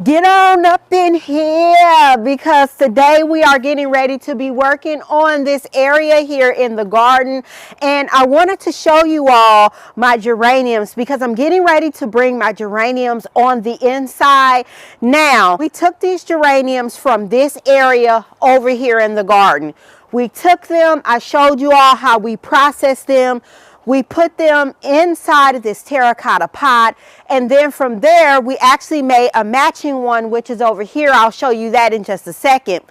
Get on up in here because today we are getting ready to be working on this area here in the garden, and I wanted to show you all my geraniums because I'm getting ready to bring my geraniums on the inside. Now, we took these geraniums from this area over here in the garden. We took them, I showed you all how we processed them. We put them inside of this Terra Cotta pot, and then from there we actually made a matching one, which is over here. I'll show you that in just a second.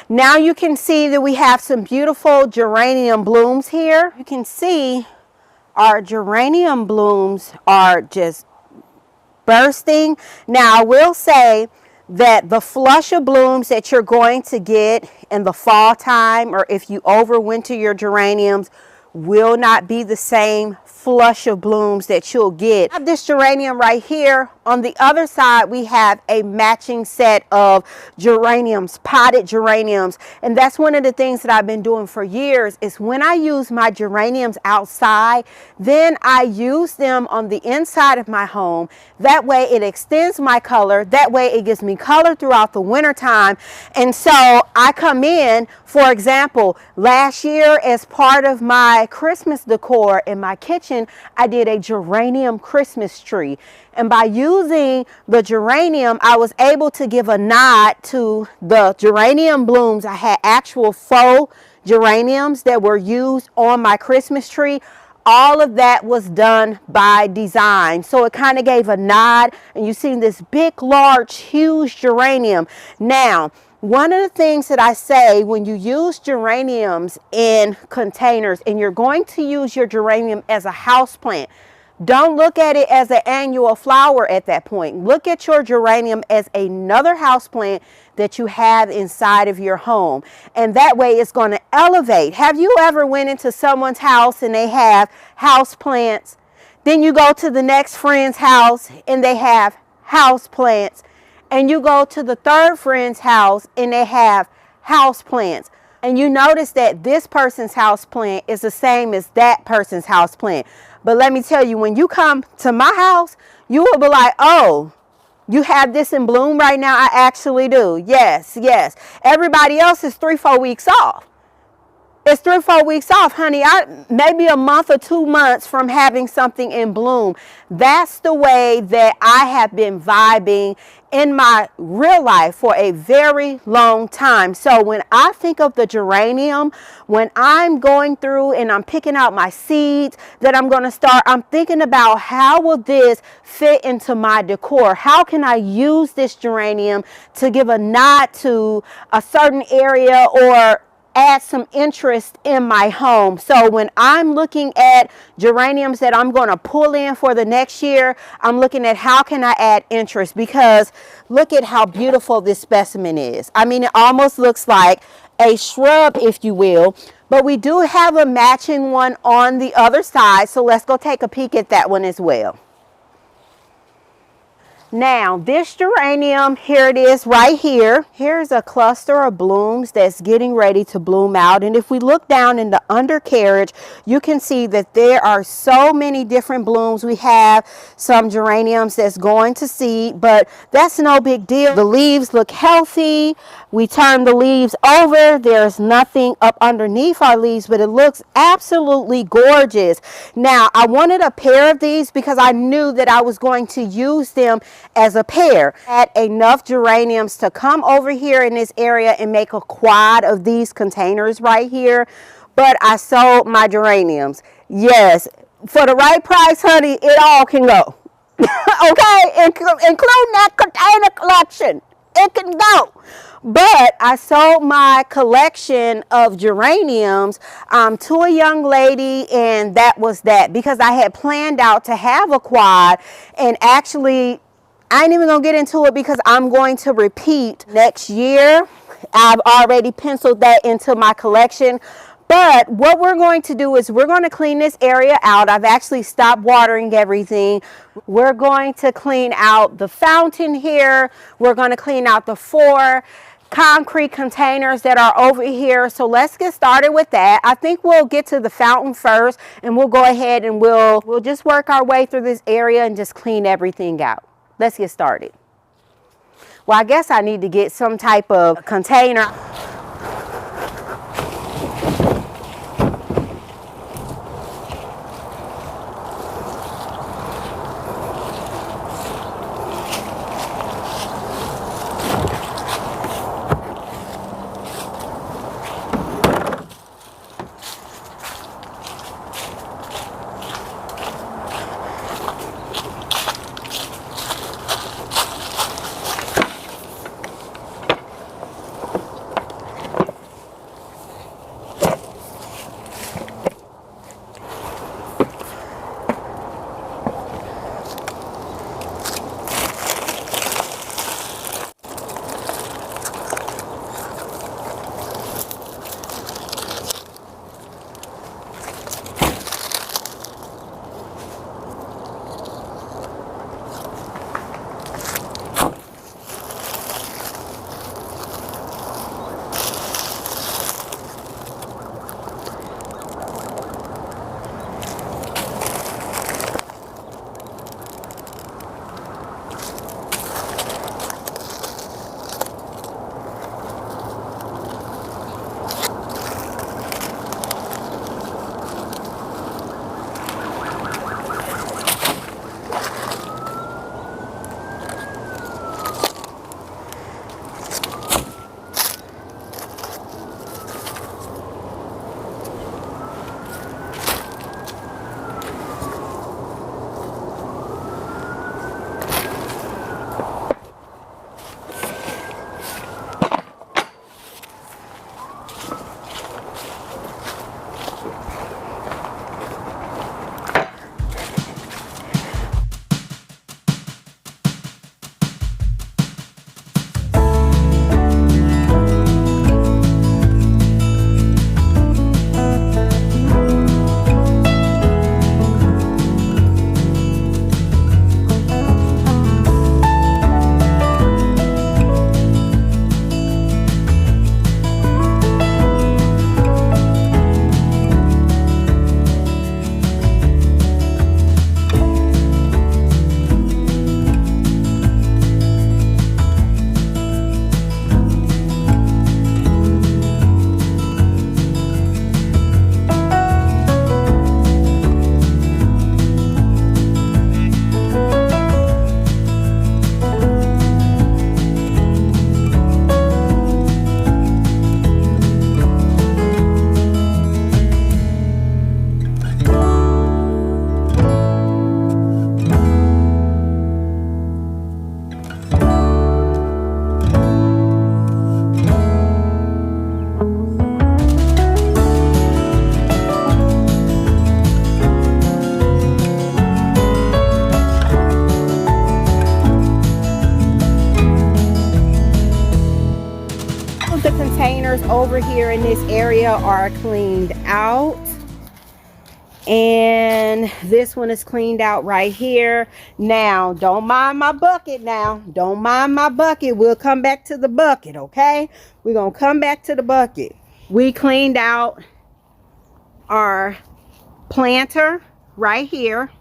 Now you can see that we have some beautiful geranium blooms here. You can see our geranium blooms are just bursting. Now I will say that the flush of blooms that you're going to get in the fall time, or if you overwinter your geraniums, will not be the same flush of blooms that you'll get. I have this geranium right here. On the other side, we have a matching set of geraniums, potted geraniums. And that's one of the things that I've been doing for years is when I use my geraniums outside, then I use them on the inside of my home. That way it extends my color. That way it gives me color throughout the winter time. And so I come in, for example, last year as part of my Christmas decor in my kitchen, I did a geranium Christmas tree. And by using the geranium, I was able to give a nod to the geranium blooms. I had actual faux geraniums that were used on my Christmas tree. All of that was done by design. So it kind of gave a nod, and you see this big, large, huge geranium. Now, one of the things that I say when you use geraniums in containers and you're going to use your geranium as a house plant, don't look at it as an annual flower at that point. Look at your geranium as another house plant that you have inside of your home. And that way it's going to elevate. Have you ever went into someone's house and they have house plants? Then you go to the next friend's house and they have house plants. And you go to the third friend's house and they have house plants. And you notice that this person's house plant is the same as that person's house plant. But let me tell you, when you come to my house, you will be like, oh, you have this in bloom right now? I actually do. Yes, yes. Everybody else is 3-4 weeks off. It's 3-4 weeks off, honey. Maybe a month or 2 months from having something in bloom. That's the way that I have been vibing in my real life for a very long time. So when I think of the geranium, when I'm going through and I'm picking out my seeds that I'm going to start, I'm thinking about how will this fit into my decor? How can I use this geranium to give a nod to a certain area or add some interest in my home? So when I'm looking at geraniums that I'm going to pull in for the next year, I'm looking at how can I add interest, because look at how beautiful this specimen is. I mean, it almost looks like a shrub, if you will, but we do have a matching one on the other side. So let's go take a peek at that one as well. Now, this geranium, here it is right here. Here's a cluster of blooms that's getting ready to bloom out. And if we look down in the undercarriage, you can see that there are so many different blooms. We have some geraniums that's going to seed, but that's no big deal. The leaves look healthy. We turn the leaves over. There's nothing up underneath our leaves, but it looks absolutely gorgeous. Now, I wanted a pair of these because I knew that I was going to use them as a pair. I had enough geraniums to come over here in this area and make a quad of these containers right here, but I sold my geraniums. Yes, for the right price, honey, it all can go. Okay, including that container collection, it can go. But I sold my collection of geraniums to a young lady, and that was that, because I had planned out to have a quad. And actually, I ain't even gonna get into it because I'm going to repeat next year. I've already penciled that into my collection. But what we're going to do is we're going to clean this area out. I've actually stopped watering everything. We're going to clean out the fountain here. We're going to clean out the 4 concrete containers that are over here. So let's get started with that. I think we'll get to the fountain first, and we'll go ahead and we'll just work our way through this area and just clean everything out. Let's get started. Well, I guess I need to get some type of container. The containers over here in this area are cleaned out, and this one is cleaned out right here. Now don't mind my bucket. Now don't mind my bucket. We'll come back to the bucket. Okay, we're gonna come back to the bucket. We cleaned out our planter right here.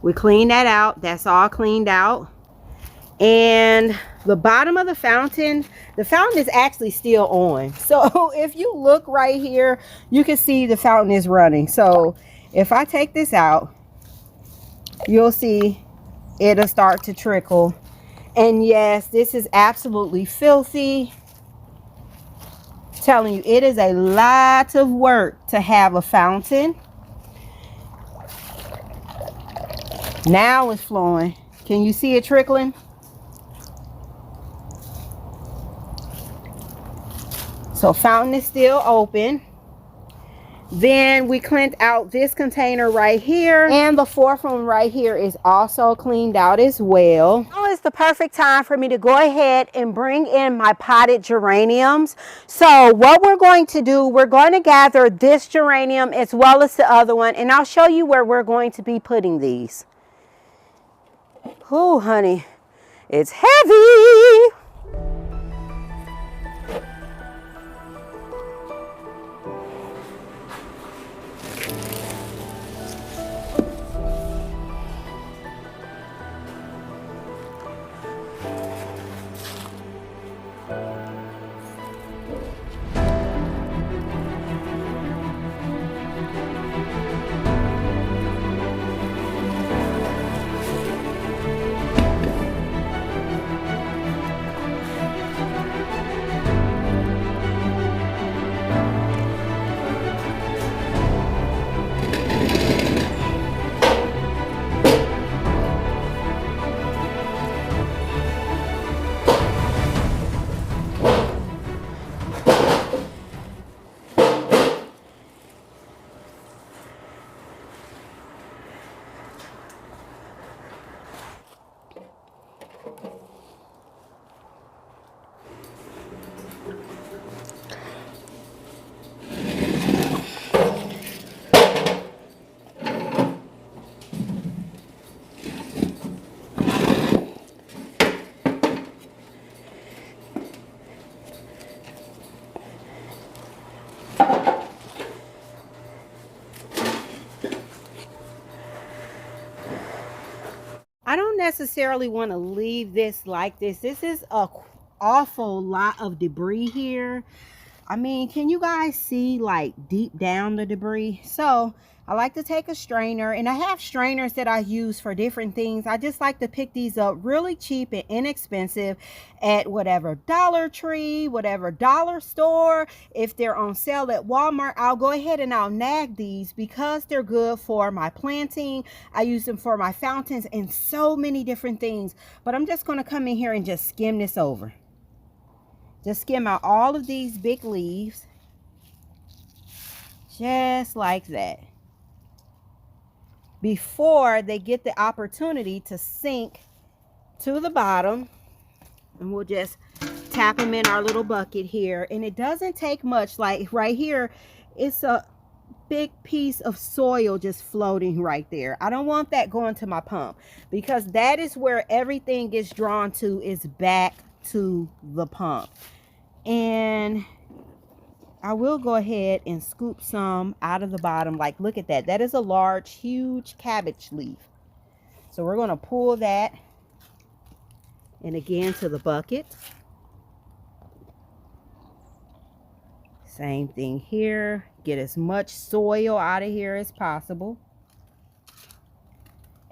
We cleaned that out. That's all cleaned out. And the bottom of the fountain is actually still on. So if you look right here, you can see the fountain is running. So if I take this out, you'll see it'll start to trickle. And yes, this is absolutely filthy. I'm telling you, it is a lot of work to have a fountain. Now it's flowing. Can you see it trickling? So fountain is still open. Then we cleaned out this container right here, and the fourth one right here is also cleaned out as well. Now is the perfect time for me to go ahead and bring in my potted geraniums. So what we're going to do, we're going to gather this geranium as well as the other one, and I'll show you where we're going to be putting these. Oh, honey, it's heavy. I don't necessarily want to leave this like this. This is a awful lot of debris here. I mean, can you guys see like deep down the debris? So I like to take a strainer, and I have strainers that I use for different things. I just like to pick these up really cheap and inexpensive at whatever Dollar Tree, whatever dollar store. If they're on sale at Walmart, I'll go ahead and I'll nag these because they're good for my planting. I use them for my fountains and so many different things. But I'm just going to come in here and just skim this over. Just skim out all of these big leaves, just like that, before they get the opportunity to sink to the bottom. And we'll just tap them in our little bucket here. And it doesn't take much. Like right here, it's a big piece of soil just floating right there. I don't want that going to my pump, because that is where everything gets drawn to, is back to the pump. And I will go ahead and scoop some out of the bottom. Like, look at that. That is a large, huge cabbage leaf. So we're going to pull that, and again to the bucket. Same thing here. Get as much soil out of here as possible.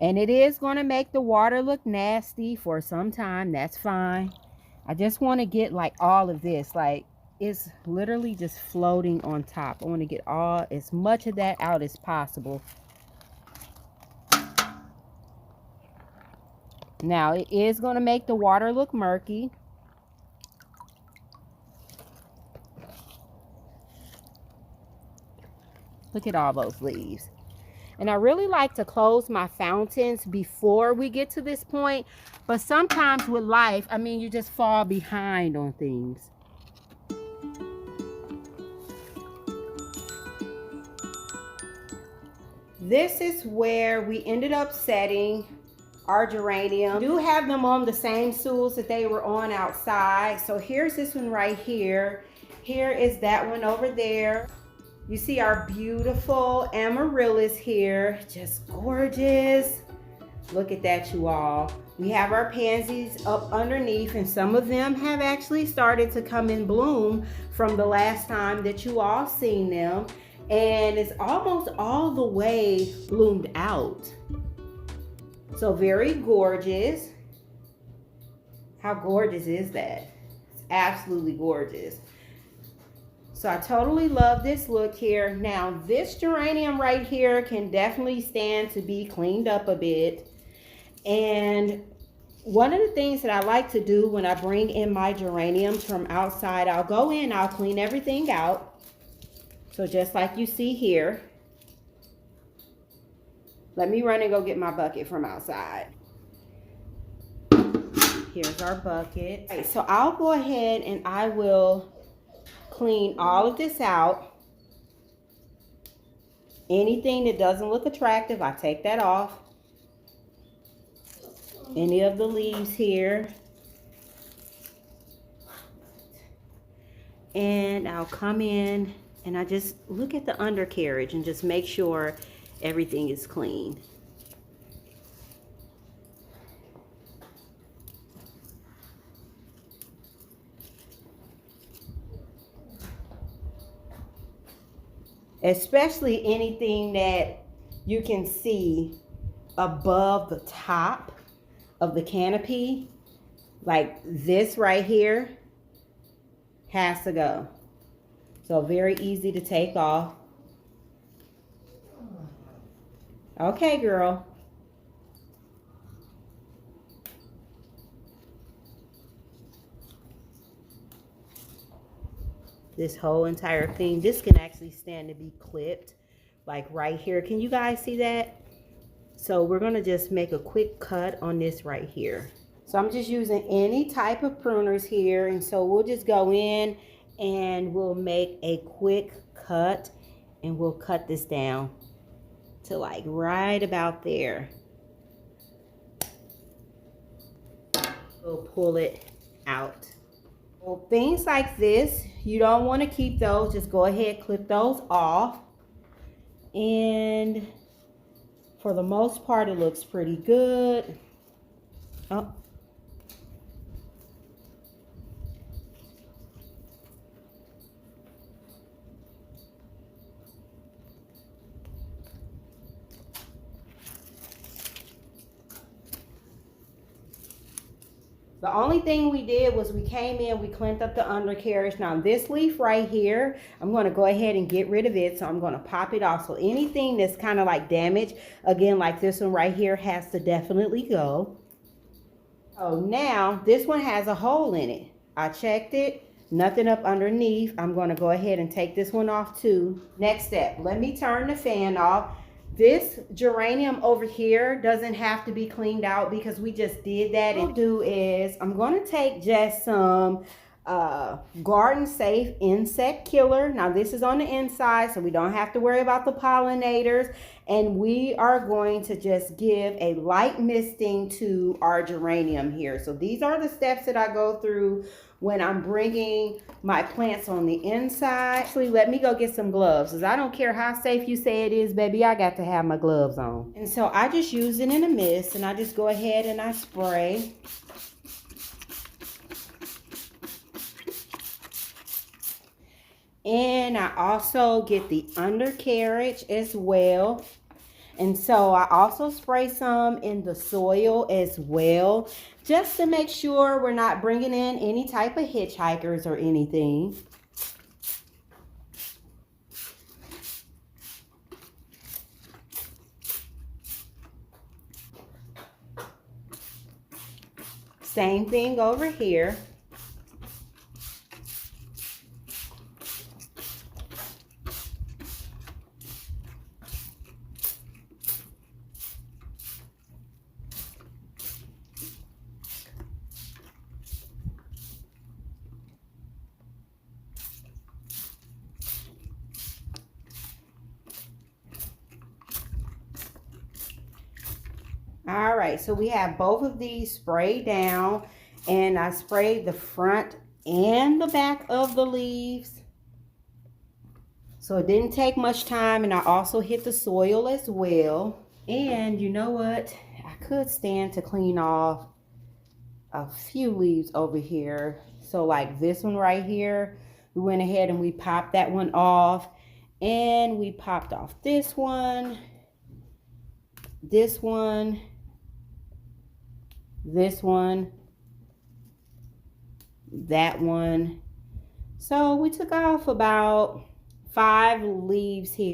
And it is going to make the water look nasty for some time. That's fine. I just want to get like all of this, like it's literally just floating on top. I want to get all as much of that out as possible. Now it is going to make the water look murky. Look at all those leaves. And I really like to close my fountains before we get to this point. But sometimes with life, I mean, you just fall behind on things. This is where we ended up setting our geranium. We do have them on the same stools that they were on outside. So here's this one right here. Here is that one over there. You see our beautiful amaryllis here, just gorgeous. Look at that, you all. We have our pansies up underneath, and some of them have actually started to come in bloom from the last time that you all seen them. And it's almost all the way bloomed out. So very gorgeous. How gorgeous is that? It's absolutely gorgeous. So I totally love this look here. Now this geranium right here can definitely stand to be cleaned up a bit. And one of the things that I like to do when I bring in my geraniums from outside, I'll go in, I'll clean everything out. So just like you see here. Let me run and go get my bucket from outside. Here's our bucket. Okay, so I'll go ahead and I will clean all of this out. Anything that doesn't look attractive, I take that off. Any of the leaves here. And I'll come in and I just look at the undercarriage and just make sure everything is clean. Especially anything that you can see above the top of the canopy, like this right here, has to go. So very easy to take off. Okay, girl. This whole entire thing, this can actually stand to be clipped, like right here. Can you guys see that? So we're going to just make a quick cut on this right here. So I'm just using any type of pruners here, and so we'll just go in and we'll make a quick cut, and we'll cut this down to like right about there. We'll pull it out. Well, things like this, you don't want to keep those. Just go ahead, clip those off. And for the most part, it looks pretty good. Oh. The only thing we did was we came in, we cleaned up the undercarriage. Now this leaf right here, I'm going to go ahead and get rid of it. So I'm going to pop it off. So anything that's kind of like damaged, again, like this one right here, has to definitely go. Oh, now this one has a hole in it. I checked it, nothing up underneath. I'm going to go ahead and take this one off too. Next step, let me turn the fan off. This geranium over here doesn't have to be cleaned out because we just did that. What I'll do is I'm going to take just some garden safe insect killer. Now this is on the inside, so we don't have to worry about the pollinators, and we are going to just give a light misting to our geranium here. So these are the steps that I go through when I'm bringing my plants on the inside. Actually, let me go get some gloves, because I don't care how safe you say it is, baby, I got to have my gloves on. And so I just use it in a mist, and I just go ahead and I spray. And I also get the undercarriage as well. And so I also spray some in the soil as well, just to make sure we're not bringing in any type of hitchhikers or anything. Same thing over here. All right, so we have both of these sprayed down, and I sprayed the front and the back of the leaves. So it didn't take much time, and I also hit the soil as well. And you know what? I could stand to clean off a few leaves over here. So like this one right here, we went ahead and we popped that one off, and we popped off this one, this one, this one, that one. So we took off about 5 leaves here.